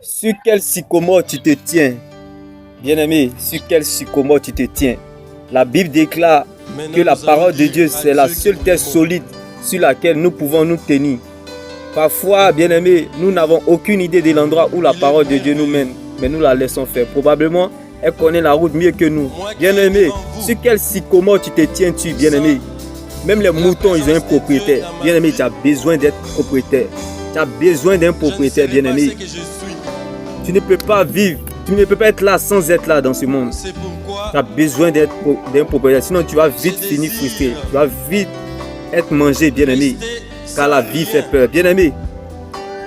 Sur quel sycomore tu te tiens? Bien-aimé, sur quel sycomore tu te tiens? La Bible déclare que la parole de Dieu, c'est la seule terre solide sur laquelle nous pouvons nous tenir. Parfois, bien-aimé, nous n'avons aucune idée de l'endroit où la parole de Dieu nous mène, mais nous la laissons faire. Probablement, elle connaît la route mieux que nous. Bien-aimé, sur quel sycomore tu te tiens-tu, bien-aimé? Même les moutons, ils ont un propriétaire. Bien-aimé, tu as besoin d'être propriétaire. Tu as besoin d'un propriétaire, bien-aimé. Tu ne peux pas vivre, tu ne peux pas être là sans être là dans ce monde. Tu as besoin d'un propriétaire, sinon tu vas vite finir frustré. Tu vas vite être mangé, bien-aimé, car la vie fait peur. Bien-aimé,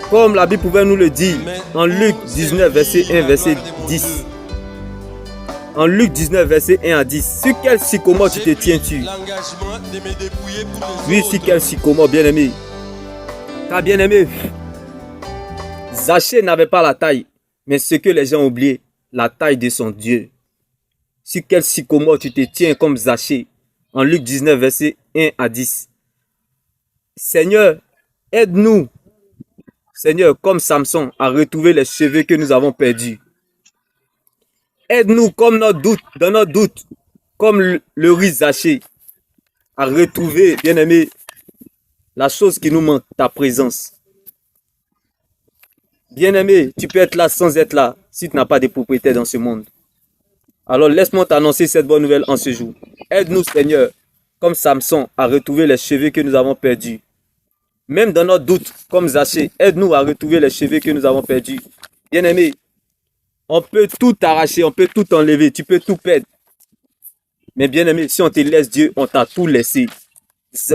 comme la Bible pouvait nous le dire en Luc 19, verset 1, verset 10. En Luc 19, verset 1 à 10. Sur quel sycomore tu te tiens-tu? Oui, sur quel sycomore, bien-aimé? Car bien-aimé, Zachée n'avait pas la taille, mais ce que les gens ont oublié, la taille de son Dieu. Sur quel sycomore tu te tiens comme Zachée? En Luc 19, verset 1 à 10. Seigneur, aide-nous, Seigneur, comme Samson, à retrouver les cheveux que nous avons perdus. Aide-nous comme dans notre doute, comme le riz Zachée, à retrouver, bien-aimé, la chose qui nous manque, ta présence. Bien-aimé, tu peux être là sans être là, si tu n'as pas de propriétaire dans ce monde. Alors laisse-moi t'annoncer cette bonne nouvelle en ce jour. Aide-nous, Seigneur, comme Samson, à retrouver les cheveux que nous avons perdus. Même dans notre doute, comme Zachée, aide-nous à retrouver les cheveux que nous avons perdus. Bien-aimé, on peut tout arracher, on peut tout enlever, tu peux tout perdre. Mais bien-aimé, si on te laisse Dieu, on t'a tout laissé.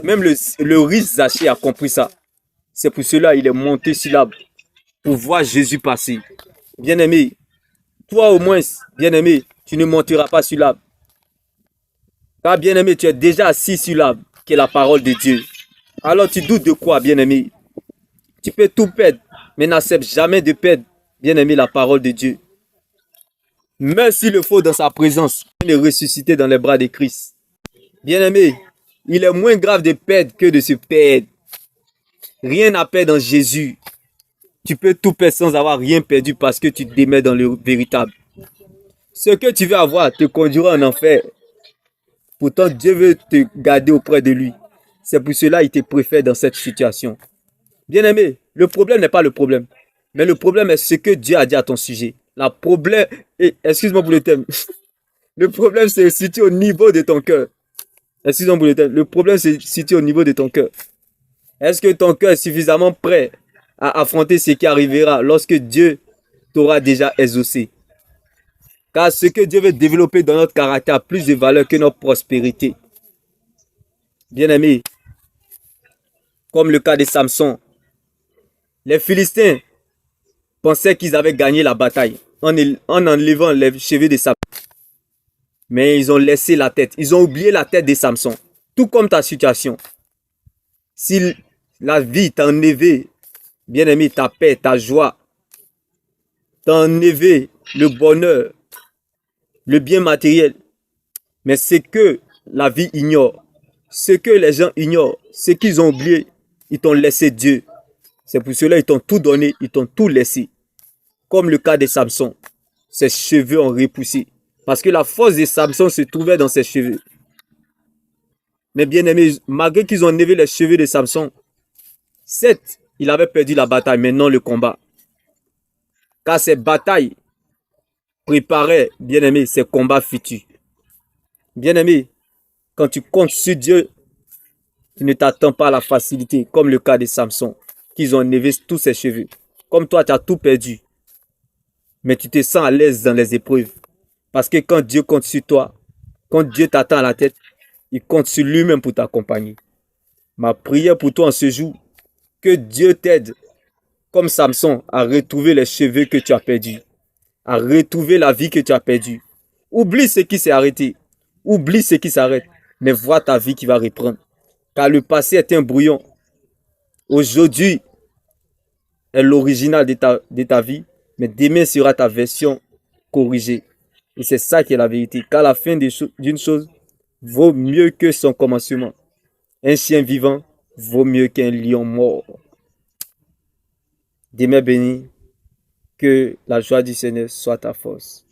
Même le riche Zachée a compris ça. C'est pour cela qu'il est monté sur l'arbre pour voir Jésus passer. Bien-aimé, toi au moins, bien-aimé, tu ne monteras pas sur l'arbre. Car bien-aimé, tu es déjà assis sur l'arbre, qui est la parole de Dieu. Alors tu doutes de quoi, bien-aimé? Tu peux tout perdre, mais n'accepte jamais de perdre, bien-aimé, la parole de Dieu. Meurs s'il le faut dans sa présence, et ressusciter dans les bras de Christ. Bien-aimé, il est moins grave de perdre que de se perdre. Rien à perdre dans Jésus. Tu peux tout perdre sans avoir rien perdu parce que tu te démets dans le véritable. Ce que tu veux avoir te conduira en enfer. Pourtant, Dieu veut te garder auprès de lui. C'est pour cela qu'il te préfère dans cette situation. Bien-aimé, le problème n'est pas le problème. Mais le problème est ce que Dieu a dit à ton sujet. Le problème, excuse-moi pour le thème. Le problème se situe au niveau de ton cœur. Excuse-moi pour le thème. Le problème se situe au niveau de ton cœur. Est-ce que ton cœur est suffisamment prêt à affronter ce qui arrivera lorsque Dieu t'aura déjà exaucé? Car ce que Dieu veut développer dans notre caractère a plus de valeur que notre prospérité. Bien-aimé, comme le cas de Samson, les Philistins pensaient qu'ils avaient gagné la bataille en enlevant les cheveux de Samson. Mais ils ont laissé la tête. Ils ont oublié la tête de Samson. Tout comme ta situation. Si la vie t'a enlevé, bien-aimé, ta paix, ta joie, t'a enlevé le bonheur, le bien matériel. Mais ce que la vie ignore, ce que les gens ignorent, ce qu'ils ont oublié, ils t'ont laissé Dieu. C'est pour cela qu'ils t'ont tout donné, ils t'ont tout laissé. Comme le cas de Samson, ses cheveux ont repoussé. Parce que la force de Samson se trouvait dans ses cheveux. Mais bien aimé, malgré qu'ils ont enlevé les cheveux de Samson, certes, il avait perdu la bataille, mais non le combat. Car ces batailles préparaient, bien aimé, ces combats futurs. Bien aimé, quand tu comptes sur Dieu, tu ne t'attends pas à la facilité, comme le cas de Samson, qu'ils ont enlevé tous ses cheveux. Comme toi, tu as tout perdu. Mais tu te sens à l'aise dans les épreuves. Parce que quand Dieu compte sur toi, quand Dieu t'attend à la tête, il compte sur lui-même pour t'accompagner. Ma prière pour toi en ce jour, que Dieu t'aide, comme Samson, à retrouver les cheveux que tu as perdus, à retrouver la vie que tu as perdue. Oublie ce qui s'est arrêté, oublie ce qui s'arrête, mais vois ta vie qui va reprendre. Car le passé est un brouillon. Aujourd'hui est l'original de ta vie, mais demain sera ta version corrigée. Et c'est ça qui est la vérité. Car la fin d'une chose vaut mieux que son commencement. Un chien vivant vaut mieux qu'un lion mort. Demain béni. Que la joie du Seigneur soit ta force.